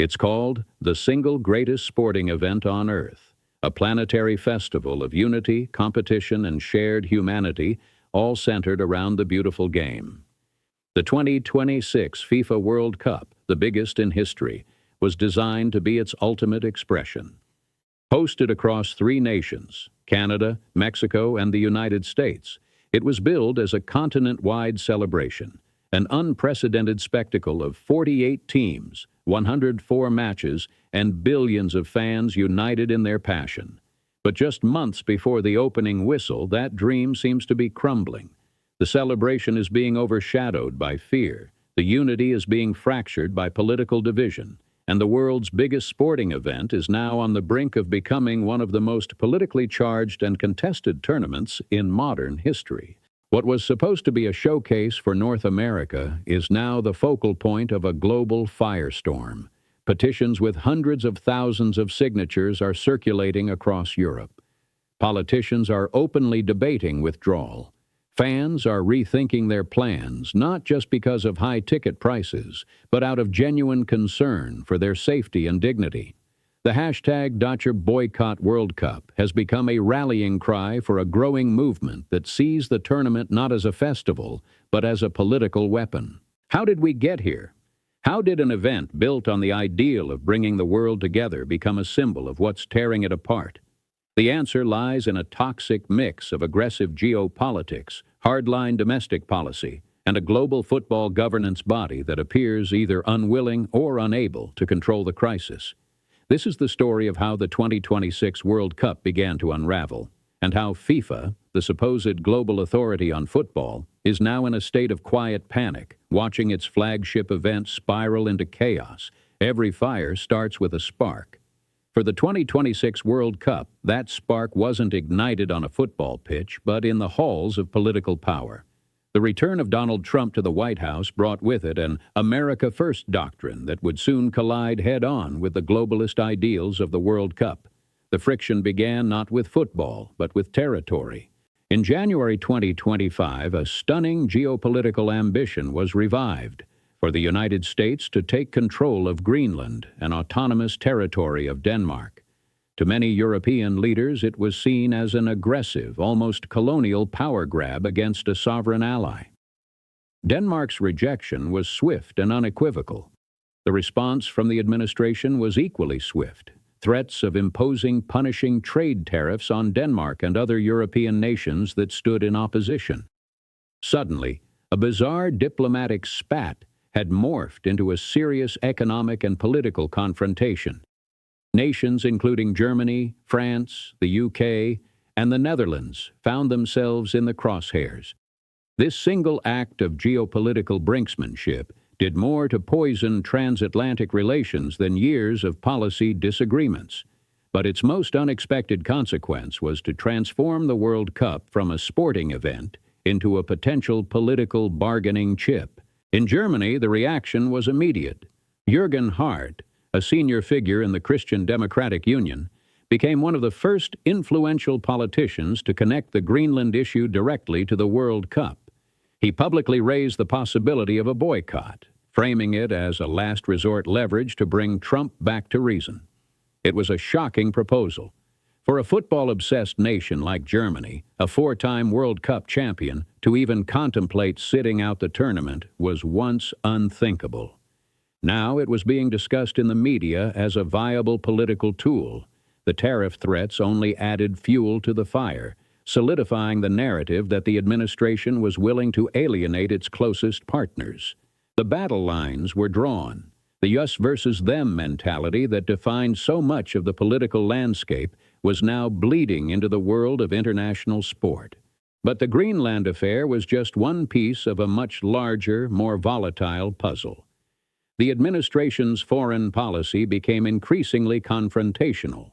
It's called the single greatest sporting event on Earth, a planetary festival of unity, competition, and shared humanity, all centered around the beautiful game. The 2026 FIFA World Cup, the biggest in history, was designed to be its ultimate expression. Hosted across 3 nations, Canada, Mexico, and the United States, it was billed as a continent-wide celebration, an unprecedented spectacle of 48 teams, 104 matches, and billions of fans united in their passion. But just months before the opening whistle, that dream seems to be crumbling. The celebration is being overshadowed by fear, the unity is being fractured by political division, and the world's biggest sporting event is now on the brink of becoming one of the most politically charged and contested tournaments in modern history. What was supposed to be a showcase for North America is now the focal point of a global firestorm. Petitions with hundreds of thousands of signatures are circulating across Europe. Politicians are openly debating withdrawal. Fans are rethinking their plans, not just because of high ticket prices, but out of genuine concern for their safety and dignity. The hashtag Boycott World Cup has become a rallying cry for a growing movement that sees the tournament not as a festival, but as a political weapon. How did we get here? How did an event built on the ideal of bringing the world together become a symbol of what's tearing it apart? The answer lies in a toxic mix of aggressive geopolitics, hardline domestic policy, and a global football governance body that appears either unwilling or unable to control the crisis. This is the story of how the 2026 World Cup began to unravel, and how FIFA, the supposed global authority on football, is now in a state of quiet panic, watching its flagship event spiral into chaos. Every fire starts with a spark. For the 2026 World Cup, that spark wasn't ignited on a football pitch, but in the halls of political power. The return of Donald Trump to the White House brought with it an America First doctrine that would soon collide head-on with the globalist ideals of the World Cup. The friction began not with football, but with territory. In January 2025, a stunning geopolitical ambition was revived for the United States to take control of Greenland, an autonomous territory of Denmark. To many European leaders, it was seen as an aggressive, almost colonial power grab against a sovereign ally. Denmark's rejection was swift and unequivocal. The response from the administration was equally swift. Threats of imposing punishing trade tariffs on Denmark and other European nations that stood in opposition. Suddenly, a bizarre diplomatic spat had morphed into a serious economic and political confrontation. Nations including Germany, France, the UK, and the Netherlands found themselves in the crosshairs. This single act of geopolitical brinksmanship did more to poison transatlantic relations than years of policy disagreements. But its most unexpected consequence was to transform the World Cup from a sporting event into a potential political bargaining chip. In Germany, the reaction was immediate. Jürgen Hart, a senior figure in the Christian Democratic Union, became one of the first influential politicians to connect the Greenland issue directly to the World Cup. He publicly raised the possibility of a boycott, framing it as a last resort leverage to bring Trump back to reason. It was a shocking proposal. For a football-obsessed nation like Germany, a 4-time World Cup champion, to even contemplate sitting out the tournament was once unthinkable. Now it was being discussed in the media as a viable political tool. The tariff threats only added fuel to the fire, solidifying the narrative that the administration was willing to alienate its closest partners. The battle lines were drawn. The us versus them mentality that defined so much of the political landscape was now bleeding into the world of international sport. But the Greenland affair was just one piece of a much larger, more volatile puzzle. The administration's foreign policy became increasingly confrontational.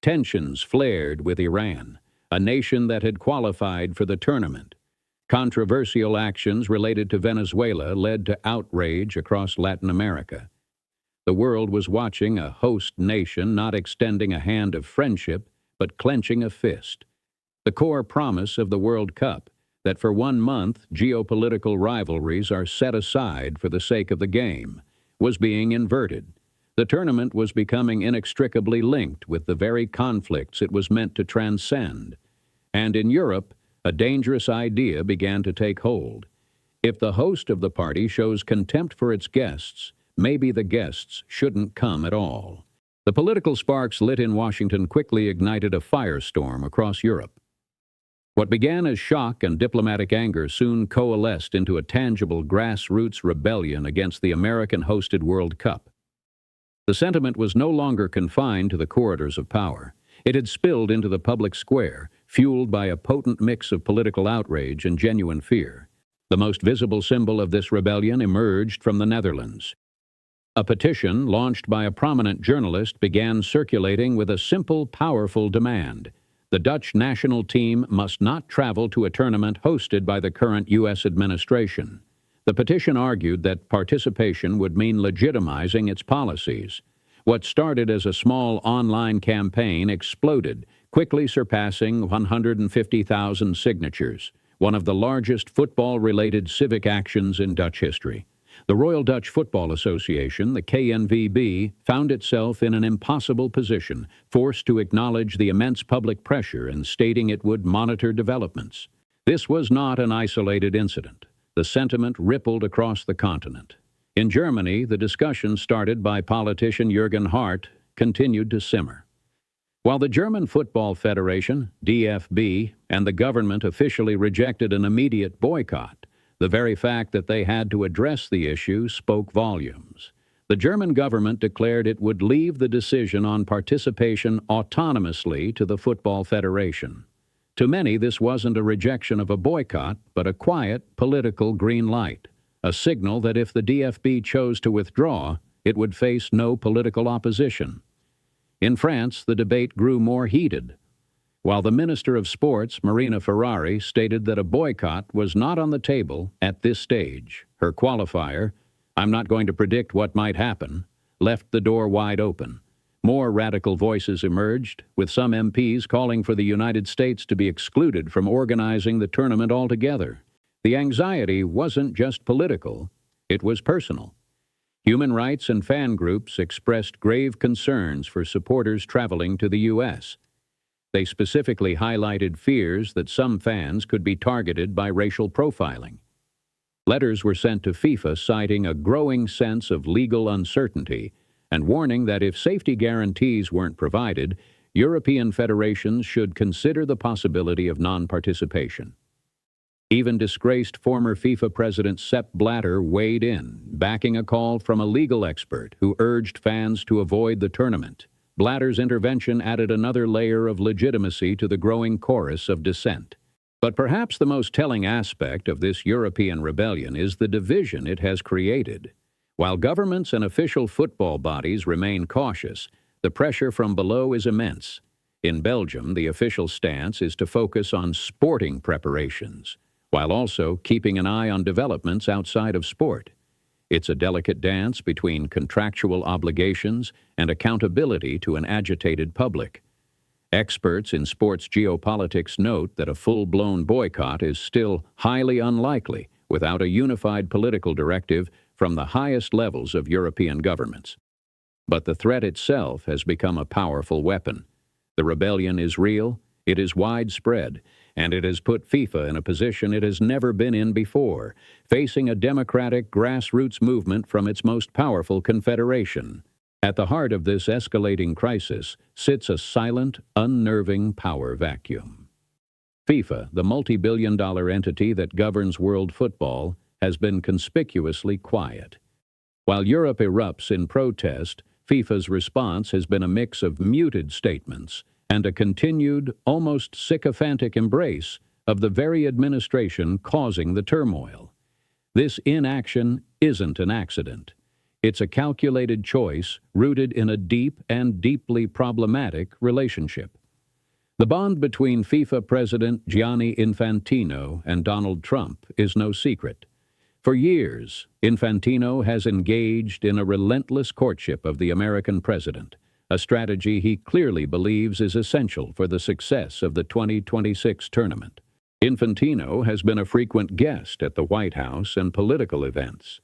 Tensions flared with Iran, a nation that had qualified for the tournament. Controversial actions related to Venezuela led to outrage across Latin America. The world was watching a host nation not extending a hand of friendship, but clenching a fist. The core promise of the World Cup, that for 1 month geopolitical rivalries are set aside for the sake of the game, was being inverted. The tournament was becoming inextricably linked with the very conflicts it was meant to transcend. And in Europe, a dangerous idea began to take hold. If the host of the party shows contempt for its guests, maybe the guests shouldn't come at all. The political sparks lit in Washington quickly ignited a firestorm across Europe. What began as shock and diplomatic anger soon coalesced into a tangible grassroots rebellion against the American-hosted World Cup. The sentiment was no longer confined to the corridors of power. It had spilled into the public square, fueled by a potent mix of political outrage and genuine fear. The most visible symbol of this rebellion emerged from the Netherlands. A petition launched by a prominent journalist began circulating with a simple, powerful demand. The Dutch national team must not travel to a tournament hosted by the current U.S. administration. The petition argued that participation would mean legitimizing its policies. What started as a small online campaign exploded, quickly surpassing 150,000 signatures, one of the largest football-related civic actions in Dutch history. The Royal Dutch Football Association, the KNVB, found itself in an impossible position, forced to acknowledge the immense public pressure and stating it would monitor developments. This was not an isolated incident. The sentiment rippled across the continent. In Germany, the discussion started by politician Jürgen Hart continued to simmer. While the German Football Federation, DFB, and the government officially rejected an immediate boycott, the very fact that they had to address the issue spoke volumes. The German government declared it would leave the decision on participation autonomously to the Football Federation. To many, this wasn't a rejection of a boycott, but a quiet political green light, a signal that if the DFB chose to withdraw, it would face no political opposition. In France, the debate grew more heated. While the Minister of Sports, Marina Ferrari, stated that a boycott was not on the table at this stage, her qualifier, "I'm not going to predict what might happen," left the door wide open. More radical voices emerged, with some MPs calling for the United States to be excluded from organizing the tournament altogether. The anxiety wasn't just political, it was personal. Human rights and fan groups expressed grave concerns for supporters traveling to the U.S. They specifically highlighted fears that some fans could be targeted by racial profiling. Letters were sent to FIFA citing a growing sense of legal uncertainty and warning that if safety guarantees weren't provided, European federations should consider the possibility of non-participation. Even disgraced former FIFA president Sepp Blatter weighed in, backing a call from a legal expert who urged fans to avoid the tournament. Blatter's intervention added another layer of legitimacy to the growing chorus of dissent. But perhaps the most telling aspect of this European rebellion is the division it has created. While governments and official football bodies remain cautious, the pressure from below is immense. In Belgium, the official stance is to focus on sporting preparations, while also keeping an eye on developments outside of sport. It's a delicate dance between contractual obligations and accountability to an agitated public. Experts in sports geopolitics note that a full-blown boycott is still highly unlikely without a unified political directive from the highest levels of European governments. But the threat itself has become a powerful weapon. The rebellion is real, it is widespread, and it has put FIFA in a position it has never been in before, facing a democratic grassroots movement from its most powerful confederation. At the heart of this escalating crisis sits a silent, unnerving power vacuum. FIFA, the multi-billion-dollar entity that governs world football, has been conspicuously quiet. While Europe erupts in protest, FIFA's response has been a mix of muted statements and a continued, almost sycophantic embrace of the very administration causing the turmoil. This inaction isn't an accident. It's a calculated choice rooted in a deep and deeply problematic relationship. The bond between FIFA President Gianni Infantino and Donald Trump is no secret. For years, Infantino has engaged in a relentless courtship of the American president, a strategy he clearly believes is essential for the success of the 2026 tournament. Infantino has been a frequent guest at the White House and political events.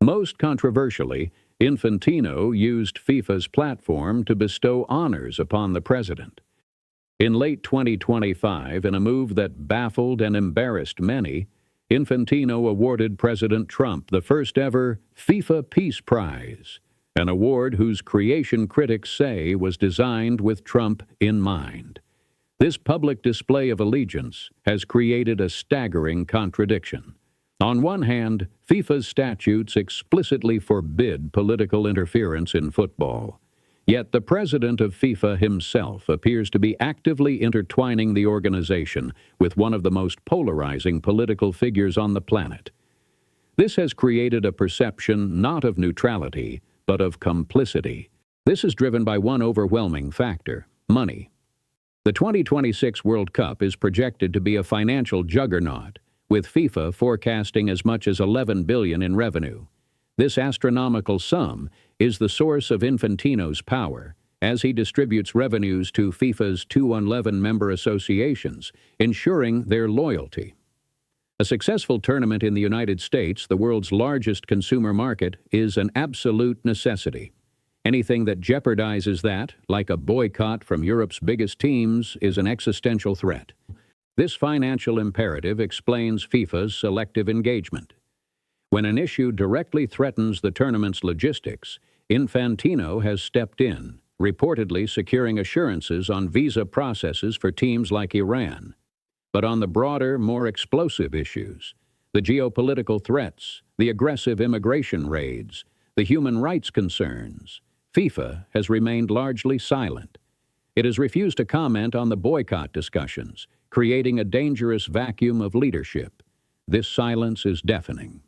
Most controversially, Infantino used FIFA's platform to bestow honors upon the president. In late 2025, in a move that baffled and embarrassed many, Infantino awarded President Trump the first-ever FIFA Peace Prize, an award whose creation critics say was designed with Trump in mind. This public display of allegiance has created a staggering contradiction. On one hand, FIFA's statutes explicitly forbid political interference in football. Yet the president of FIFA himself appears to be actively intertwining the organization with one of the most polarizing political figures on the planet. This has created a perception not of neutrality, but of complicity. This is driven by one overwhelming factor: money. The 2026 World Cup is projected to be a financial juggernaut, with FIFA forecasting as much as $11 billion in revenue. This astronomical sum is the source of Infantino's power, as he distributes revenues to FIFA's 211 member associations, ensuring their loyalty. A successful tournament in the United States, the world's largest consumer market, is an absolute necessity. Anything that jeopardizes that, like a boycott from Europe's biggest teams, is an existential threat. This financial imperative explains FIFA's selective engagement. When an issue directly threatens the tournament's logistics, Infantino has stepped in, reportedly securing assurances on visa processes for teams like Iran. But on the broader, more explosive issues, the geopolitical threats, the aggressive immigration raids, the human rights concerns, FIFA has remained largely silent. It has refused to comment on the boycott discussions, creating a dangerous vacuum of leadership. This silence is deafening.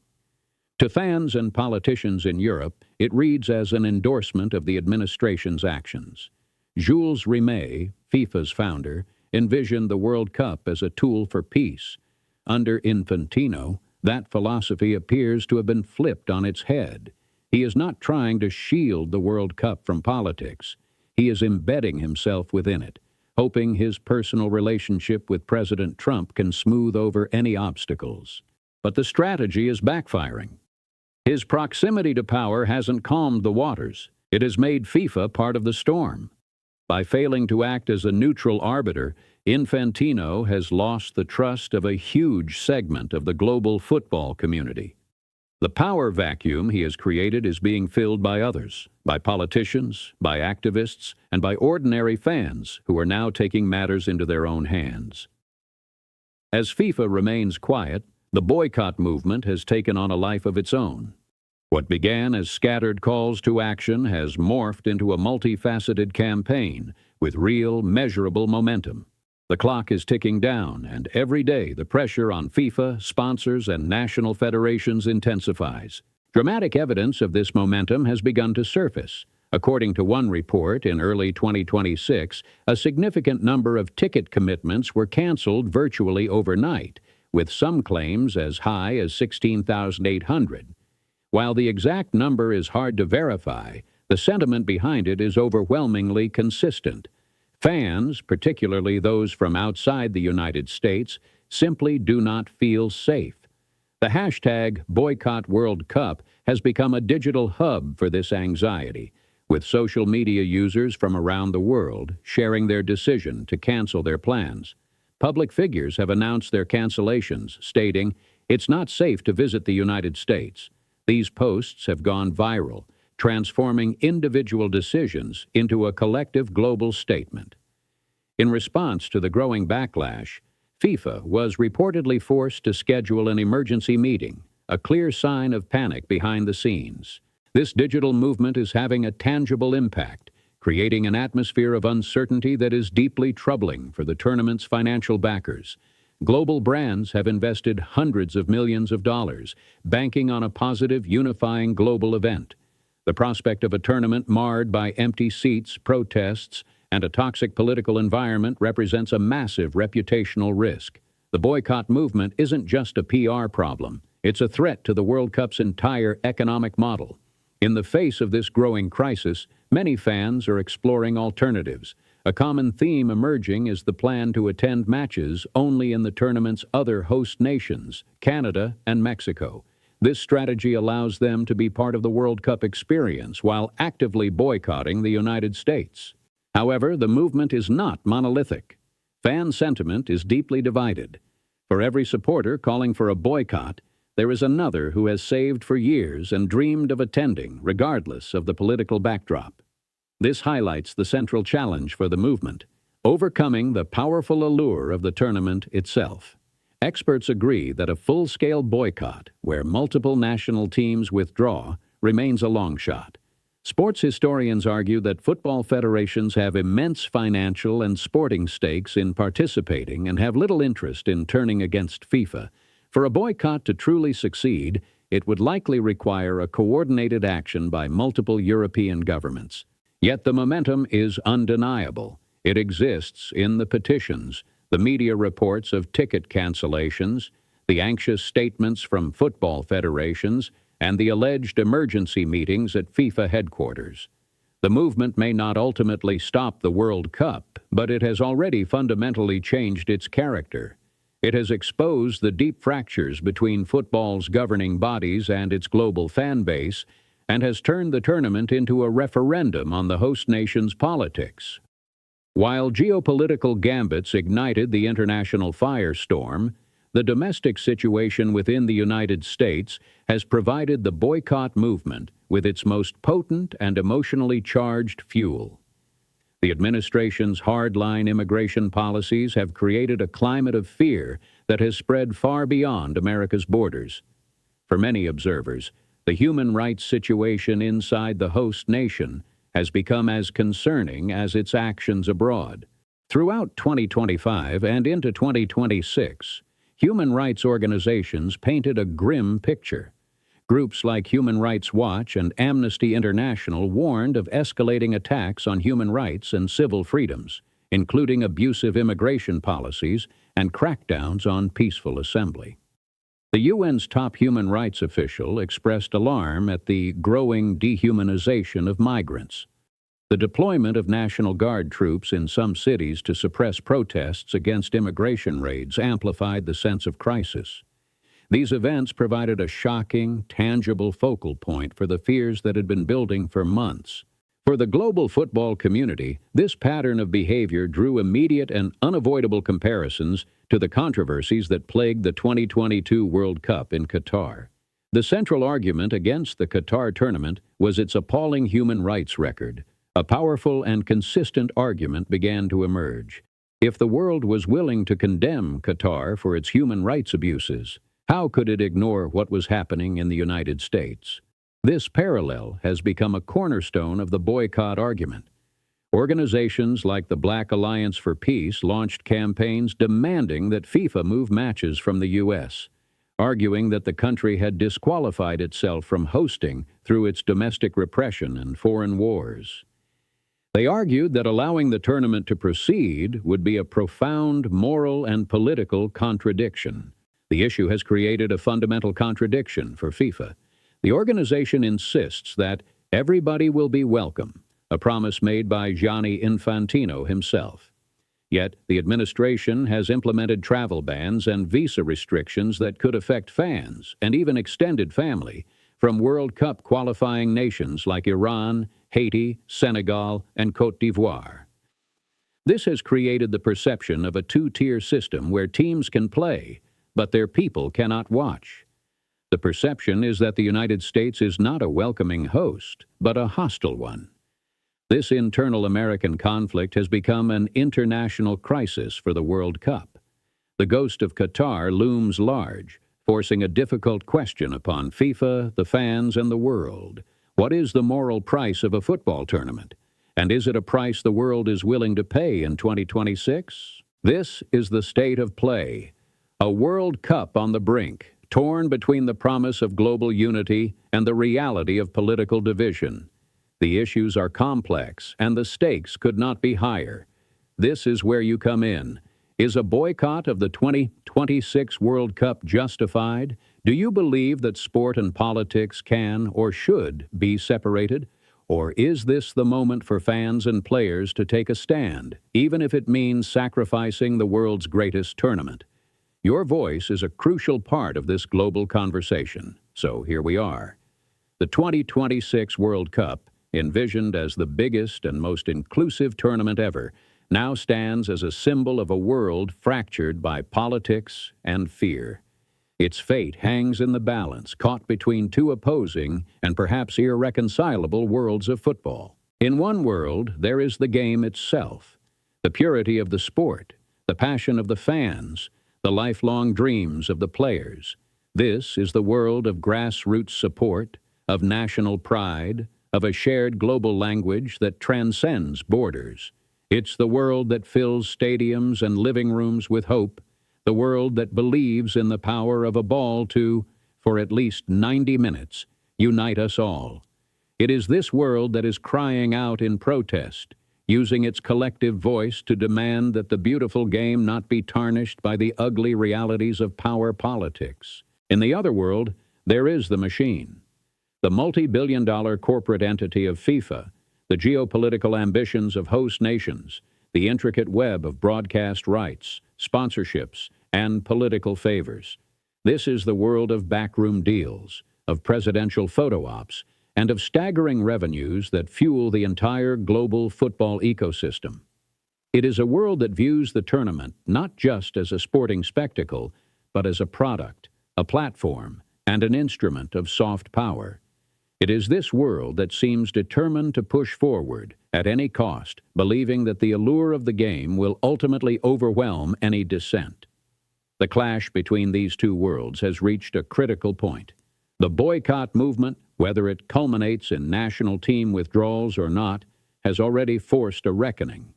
To fans and politicians in Europe, it reads as an endorsement of the administration's actions. Jules Rimet, FIFA's founder, envisioned the World Cup as a tool for peace. Under Infantino, that philosophy appears to have been flipped on its head. He is not trying to shield the World Cup from politics. He is embedding himself within it, hoping his personal relationship with President Trump can smooth over any obstacles. But the strategy is backfiring. His proximity to power hasn't calmed the waters. It has made FIFA part of the storm. By failing to act as a neutral arbiter, Infantino has lost the trust of a huge segment of the global football community. The power vacuum he has created is being filled by others, by politicians, by activists, and by ordinary fans who are now taking matters into their own hands. As FIFA remains quiet, the boycott movement has taken on a life of its own. What began as scattered calls to action has morphed into a multifaceted campaign with real, measurable momentum. The clock is ticking down, and every day the pressure on FIFA, sponsors, and national federations intensifies. Dramatic evidence of this momentum has begun to surface. According to one report, in early 2026, a significant number of ticket commitments were canceled virtually overnight, with some claims as high as 16,800. While the exact number is hard to verify, the sentiment behind it is overwhelmingly consistent. Fans, particularly those from outside the United States, simply do not feel safe. The hashtag Boycott World Cup has become a digital hub for this anxiety, with social media users from around the world sharing their decision to cancel their plans. Public figures have announced their cancellations, stating, "It's not safe to visit the United States." These posts have gone viral, transforming individual decisions into a collective global statement. In response to the growing backlash, FIFA was reportedly forced to schedule an emergency meeting, a clear sign of panic behind the scenes. This digital movement is having a tangible impact, creating an atmosphere of uncertainty that is deeply troubling for the tournament's financial backers. Global brands have invested hundreds of millions of dollars, banking on a positive, unifying global event. The prospect of a tournament marred by empty seats, protests, and a toxic political environment represents a massive reputational risk. The boycott movement isn't just a PR problem. It's a threat to the World Cup's entire economic model. In the face of this growing crisis, many fans are exploring alternatives. A common theme emerging is the plan to attend matches only in the tournament's other host nations, Canada and Mexico. This strategy allows them to be part of the World Cup experience while actively boycotting the United States. However, the movement is not monolithic. Fan sentiment is deeply divided. For every supporter calling for a boycott, there is another who has saved for years and dreamed of attending, regardless of the political backdrop. This highlights the central challenge for the movement, overcoming the powerful allure of the tournament itself. Experts agree that a full-scale boycott, where multiple national teams withdraw, remains a long shot. Sports historians argue that football federations have immense financial and sporting stakes in participating and have little interest in turning against FIFA. For a boycott to truly succeed, it would likely require a coordinated action by multiple European governments. Yet the momentum is undeniable. It exists in the petitions, the media reports of ticket cancellations, the anxious statements from football federations, and the alleged emergency meetings at FIFA headquarters. The movement may not ultimately stop the World Cup, but it has already fundamentally changed its character. It has exposed the deep fractures between football's governing bodies and its global fan base, and has turned the tournament into a referendum on the host nation's politics. While geopolitical gambits ignited the international firestorm, the domestic situation within the United States has provided the boycott movement with its most potent and emotionally charged fuel. The administration's hardline immigration policies have created a climate of fear that has spread far beyond America's borders. For many observers, the human rights situation inside the host nation has become as concerning as its actions abroad. Throughout 2025 and into 2026, human rights organizations painted a grim picture. Groups like Human Rights Watch and Amnesty International warned of escalating attacks on human rights and civil freedoms, including abusive immigration policies and crackdowns on peaceful assembly. The UN's top human rights official expressed alarm at the growing dehumanization of migrants. The deployment of National Guard troops in some cities to suppress protests against immigration raids amplified the sense of crisis. These events provided a shocking, tangible focal point for the fears that had been building for months. For the global football community, this pattern of behavior drew immediate and unavoidable comparisons to the controversies that plagued the 2022 World Cup in Qatar. The central argument against the Qatar tournament was its appalling human rights record. A powerful and consistent argument began to emerge. If the world was willing to condemn Qatar for its human rights abuses, how could it ignore what was happening in the United States? This parallel has become a cornerstone of the boycott argument. Organizations like the Black Alliance for Peace launched campaigns demanding that FIFA move matches from the U.S., arguing that the country had disqualified itself from hosting through its domestic repression and foreign wars. They argued that allowing the tournament to proceed would be a profound moral and political contradiction. The issue has created a fundamental contradiction for FIFA. The organization insists that everybody will be welcome, a promise made by Gianni Infantino himself. Yet, the administration has implemented travel bans and visa restrictions that could affect fans and even extended family from World Cup qualifying nations like Iran, Haiti, Senegal, and Côte d'Ivoire. This has created the perception of a two-tier system where teams can play, but their people cannot watch. The perception is that the United States is not a welcoming host, but a hostile one. This internal American conflict has become an international crisis for the World Cup. The ghost of Qatar looms large, forcing a difficult question upon FIFA, the fans, and the world. What is the moral price of a football tournament? And is it a price the world is willing to pay in 2026? This is the state of play. A World Cup on the brink, torn between the promise of global unity and the reality of political division. The issues are complex, and the stakes could not be higher. This is where you come in. Is a boycott of the 2026 World Cup justified? Do you believe that sport and politics can or should be separated? Or is this the moment for fans and players to take a stand, even if it means sacrificing the world's greatest tournament? Your voice is a crucial part of this global conversation. So here we are. The 2026 World Cup, envisioned as the biggest and most inclusive tournament ever, now stands as a symbol of a world fractured by politics and fear. Its fate hangs in the balance, caught between two opposing and perhaps irreconcilable worlds of football. In one world, there is the game itself, the purity of the sport, the passion of the fans, the lifelong dreams of the players. This is the world of grassroots support, of national pride, of a shared global language that transcends borders. It's the world that fills stadiums and living rooms with hope, the world that believes in the power of a ball to, for at least 90 minutes, unite us all. It is this world that is crying out in protest, using its collective voice to demand that the beautiful game not be tarnished by the ugly realities of power politics. In the other world, there is the machine. The multi-billion-dollar corporate entity of FIFA, the geopolitical ambitions of host nations, the intricate web of broadcast rights, sponsorships, and political favors. This is the world of backroom deals, of presidential photo ops, and of staggering revenues that fuel the entire global football ecosystem. It is a world that views the tournament not just as a sporting spectacle, but as a product, a platform, and an instrument of soft power. It is this world that seems determined to push forward at any cost, believing that the allure of the game will ultimately overwhelm any dissent. The clash between these two worlds has reached a critical point. The boycott movement, whether it culminates in national team withdrawals or not, has already forced a reckoning.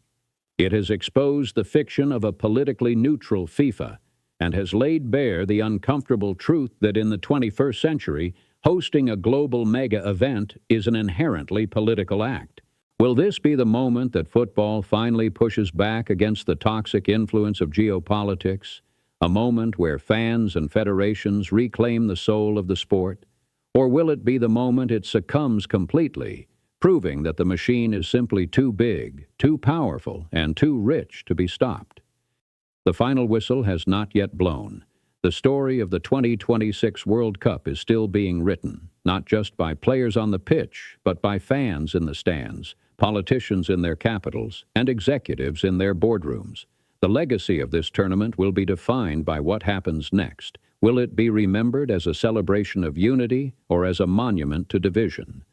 It has exposed the fiction of a politically neutral FIFA and has laid bare the uncomfortable truth that in the 21st century, hosting a global mega event is an inherently political act. Will this be the moment that football finally pushes back against the toxic influence of geopolitics? A moment where fans and federations reclaim the soul of the sport? Or will it be the moment it succumbs completely, proving that the machine is simply too big, too powerful, and too rich to be stopped? The final whistle has not yet blown. The story of the 2026 World Cup is still being written, not just by players on the pitch, but by fans in the stands, politicians in their capitals, and executives in their boardrooms. The legacy of this tournament will be defined by what happens next. Will it be remembered as a celebration of unity or as a monument to division?